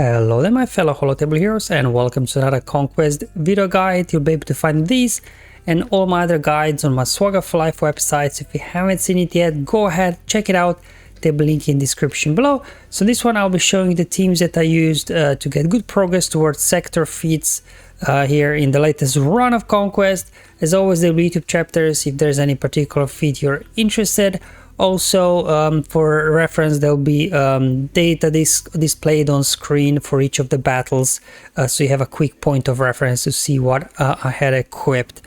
Hello there my fellow holotable heroes, and welcome to another Conquest video guide. You'll be able to find these and all my other guides on my SWGOH Life websites. If you haven't seen it yet, go ahead, check it out. There'll be a link in the description below. So this one I'll be showing you the teams that I used to get good progress towards sector feats here in the latest run of Conquest. As always, there will be YouTube chapters if there's any particular feat you're interested. Also, for reference, there'll be data displayed on screen for each of the battles, so you have a quick point of reference to see what I had equipped.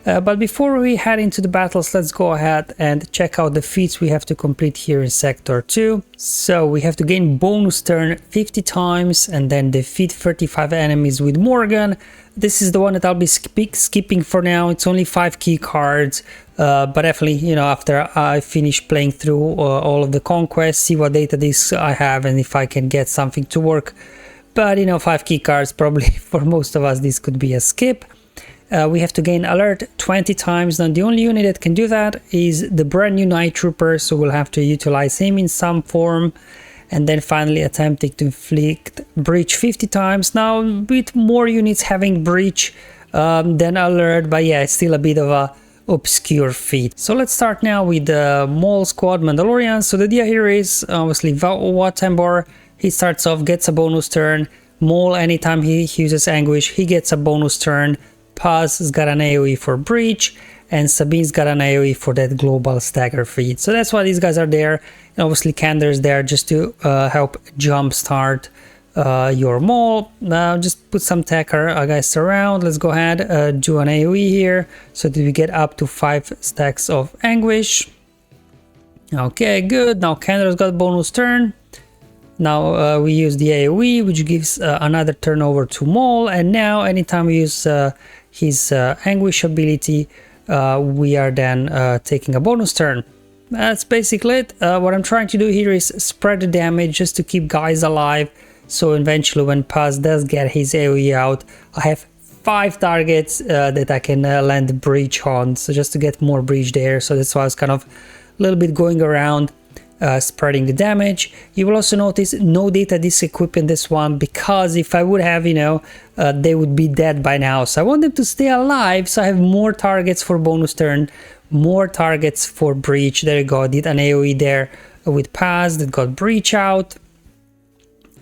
But before we head into the battles, let's go ahead and check out the feats we have to complete here in Sector 2. So we have to gain bonus turn 50 times and then defeat 35 enemies with Morgan. This is the one that I'll be skipping for now. It's only 5 key cards, but definitely, you know, after I finish playing through all of the Conquest, see what data discs I have and if I can get something to work. But, you know, 5 key cards, probably for most of us, this could be a skip. We have to gain alert 20 times. Now the only unit that can do that is the brand new Night Trooper, so we'll have to utilize him in some form. And then finally attempting to inflict breach 50 times. Now with more units having breach than alert, but yeah, it's still a bit of a obscure feat. So let's start now with the Maul squad Mandalorian. So the idea here is obviously Watambor, he starts off, gets a bonus turn. Maul, anytime he uses Anguish, he gets a bonus turn. Paz has got an AoE for breach, and Sabine's got an AoE for that global stagger feat. So that's why these guys are there. And obviously Kander's there just to help jumpstart your Maul. Now just put some Tacker guys around. Let's go ahead, do an AoE here so that we get up to 5 stacks of Anguish. Okay, good. Now Kander's got bonus turn. Now we use the AoE, which gives another turn over to Maul, and now anytime we use his Anguish ability, we are then taking a bonus turn. That's basically it. What I'm trying to do here is spread the damage just to keep guys alive, so eventually when Paz does get his AoE out, I have 5 targets that I can land breach on, so just to get more breach there. So that's why I was kind of a little bit going around spreading the damage. You will also notice no data disc equipped in this one, because if I would have, you know, they would be dead by now. So I want them to stay alive, so I have more targets for bonus turn, more targets for breach. There you go, I did an AoE there with Paz that got breach out.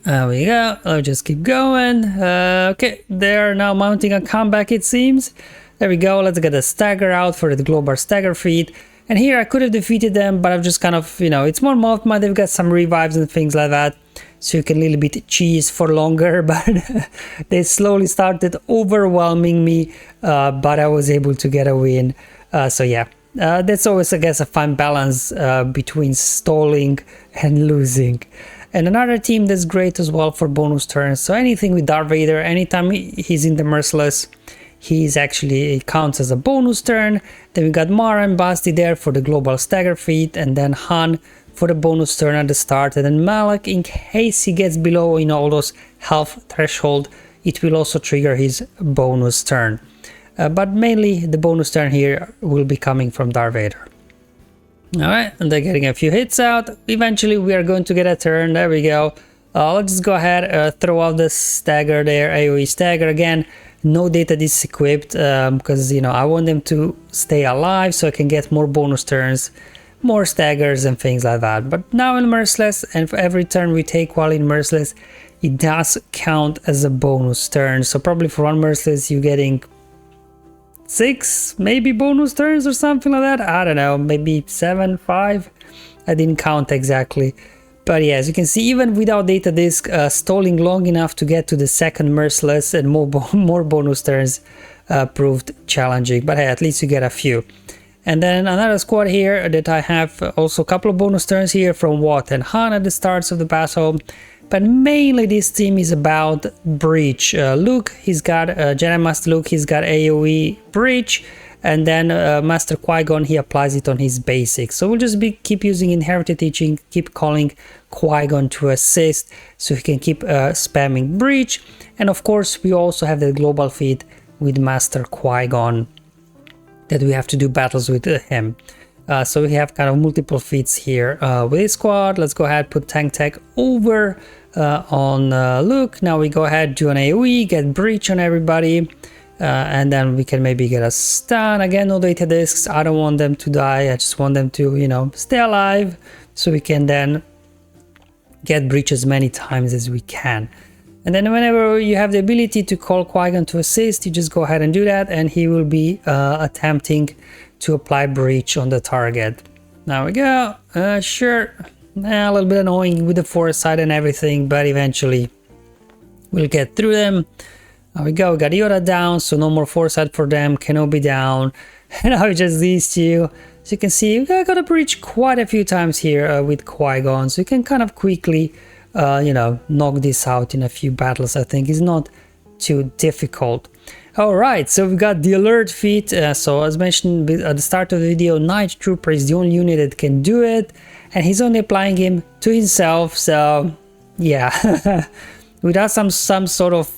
There we go, I'll just keep going. Okay, they're now mounting a comeback, it seems. There we go, let's get a stagger out for the global stagger feat. And here I could have defeated them, but I've just kind of, you know, it's more Mothma, they've got some revives and things like that, so you can a little bit cheese for longer, but they slowly started overwhelming me, but I was able to get a win. So yeah, that's always, I guess, a fun balance between stalling and losing. And another team that's great as well for bonus turns, so anything with Darth Vader, anytime he's in the Merciless, he's actually, it counts as a bonus turn. Then we got Mara and Basti there for the global stagger feat, and then Han for the bonus turn at the start, and then Malak, in case he gets below, you know, all those health threshold, it will also trigger his bonus turn. But mainly the bonus turn here will be coming from Darth Vader. Alright, and they're getting a few hits out. Eventually we are going to get a turn. There we go. Let's just go ahead, throw out the stagger there, AoE stagger again. No data disc equipped, because, you know, I want them to stay alive so I can get more bonus turns, more staggers and things like that. But now in Merciless, and for every turn we take while in Merciless, it does count as a bonus turn. So probably for one Merciless you're getting 6 maybe bonus turns or something like that. I don't know, maybe 7, 5. I didn't count exactly. But yeah, as you can see, even without data disc, stalling long enough to get to the second Merciless and more bonus turns proved challenging. But hey, at least you get a few. And then another squad here that I have also a couple of bonus turns here from Wat and Han at the starts of the battle. But mainly this team is about breach. Luke, he's got Jedi Master Luke, he's got AoE breach. And then Master Qui-Gon, he applies it on his basics. So we'll just keep using Inherited Teaching, keep calling Qui-Gon to assist, so he can keep spamming breach. And of course, we also have the global feat with Master Qui-Gon that we have to do battles with him. So we have kind of multiple feats here with this squad. Let's go ahead, put tank tech over on Luke. Now we go ahead, do an AoE, get breach on everybody, and then we can maybe get a stun. Again, no data discs. I don't want them to die. I just want them to, you know, stay alive, so we can then get breach as many times as we can. And then whenever you have the ability to call Qui-Gon to assist, you just go ahead and do that, and he will be attempting to apply breach on the target. There we go. Sure, a little bit annoying with the foresight and everything, but eventually we'll get through them. There we go. We got Yoda down, so no more foresight for them. Kenobi down, and now just these two. So you can see we got a breach quite a few times here with Qui-Gon, so you can kind of quickly you know, knock this out in a few battles. I think it's not too difficult. All right, so we got the alert feat. So as mentioned at the start of the video, Night Trooper is the only unit that can do it, and he's only applying him to himself. So yeah, without some sort of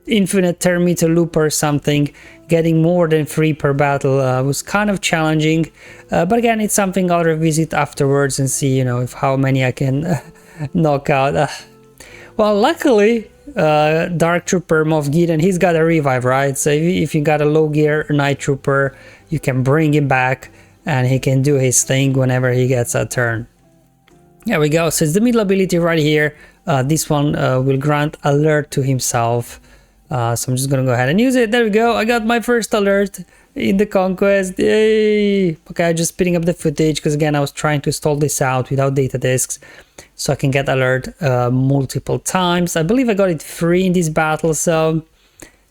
infinite thermometer loop or something, getting more than 3 per battle was kind of challenging. But again, it's something I'll revisit afterwards and see, you know, if how many I can knock out. Well, luckily Dark Trooper Moff Gideon, he's got a revive, right? So if you got a low gear Night Trooper, you can bring him back and he can do his thing whenever he gets a turn. There we go. So it's the middle ability right here. This one will grant alert to himself. So I'm just gonna go ahead and use it. There we go. I got my first alert in the Conquest. Yay! Okay, I'm just speeding up the footage because again I was trying to stall this out without data discs, so I can get alert multiple times. I believe I got it free in this battle, so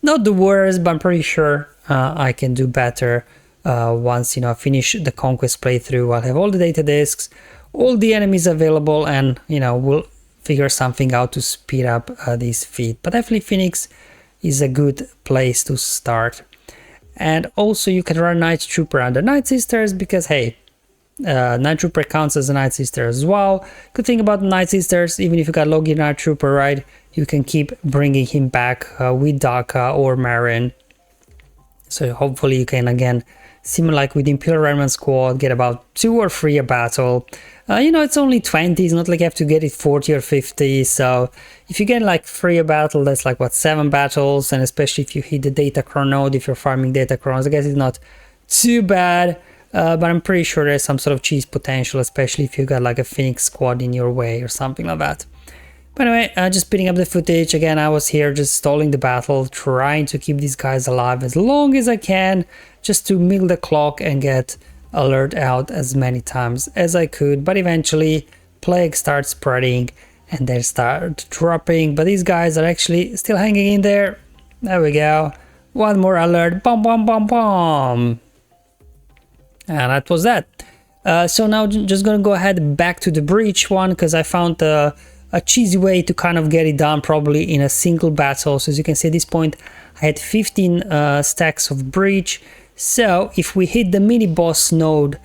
not the worst, but I'm pretty sure I can do better once, you know, I finish the Conquest playthrough. I'll have all the data discs, all the enemies available, and you know, we'll figure something out to speed up this feat. But definitely Phoenix is a good place to start. And also you can run Night Trooper under Night Sisters because hey, Night Trooper counts as a Night Sister as well. Good thing about Night Sisters, even if you got Logi Night Trooper, right, you can keep bringing him back with Daka or Marin. So hopefully you can, again, similar like with Imperial Remnant Squad, get about 2 or 3 a battle. You know, it's only 20, it's not like you have to get it 40 or 50, so if you get like 3 a battle, that's like what, 7 battles, and especially if you hit the Datacron node, if you're farming Datacrons, I guess it's not too bad, but I'm pretty sure there's some sort of cheese potential, especially if you got like a Phoenix squad in your way or something like that. But anyway, just speeding up the footage. Again, I was here just stalling the battle, trying to keep these guys alive as long as I can, just to milk the clock and get alert out as many times as I could. But eventually plague starts spreading and they start dropping, but these guys are actually still hanging in there. There we go, one more alert, bomb bomb bomb bomb, and that was that. So now just gonna go ahead back to the breach one because I found a cheesy way to kind of get it done probably in a single battle. So as you can see at this point I had 15 stacks of breach. So if we hit the mini boss node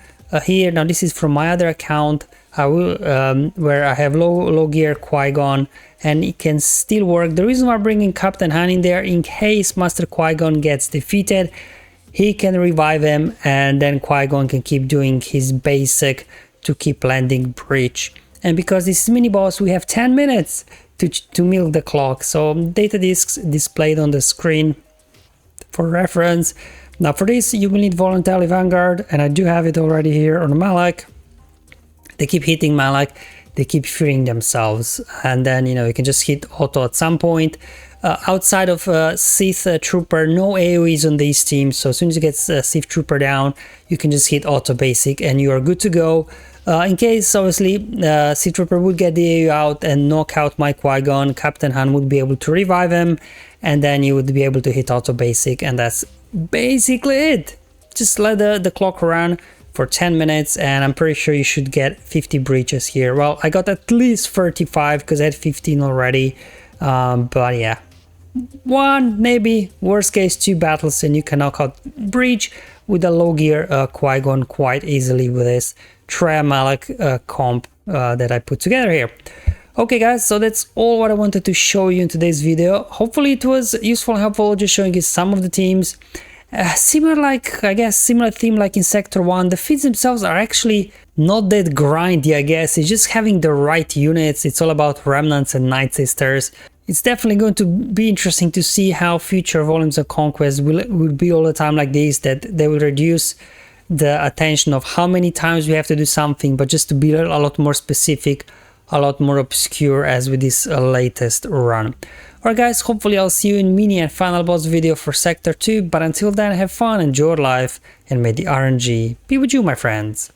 here, now this is from my other account, I will where I have low gear Qui-Gon, and it can still work. The reason why I'm bringing Captain Han in there, in case Master Qui-Gon gets defeated, he can revive him, and then Qui-Gon can keep doing his basic to keep landing breach. And because this is mini boss, we have 10 minutes to milk the clock. So data discs displayed on the screen for reference. Now for this you will need Voluntarily Vanguard, and I do have it already here on Malak. They keep hitting Malak, they keep freeing themselves, and then you know you can just hit auto at some point. Outside of Sith Trooper, no AoEs on these teams, so as soon as you get Sith Trooper down, you can just hit auto basic and you are good to go. In case obviously Sith Trooper would get the AoE out and knock out my Qui-Gon, Captain Han would be able to revive him, and then you would be able to hit auto basic, and that's basically it. Just let the clock run for 10 minutes and I'm pretty sure you should get 50 breaches here. Well, I got at least 35 because I had 15 already, but yeah, 1 maybe worst case 2 battles and you can knock out breach with a low gear Qui-Gon quite easily with this Trey Malak comp that I put together here. Okay guys, so that's all what I wanted to show you in today's video. Hopefully it was useful and helpful, just showing you some of the teams. Similar, like, I guess, similar theme like in Sector 1, the feats themselves are actually not that grindy, I guess. It's just having the right units. It's all about Remnants and Night Sisters. It's definitely going to be interesting to see how future volumes of Conquest will be all the time like this, that they will reduce the attention of how many times we have to do something, but just to be a lot more specific, a lot more obscure as with this latest run. Alright guys, hopefully I'll see you in mini and final boss video for Sector 2, but until then have fun, enjoy life, and may the RNG be with you, my friends.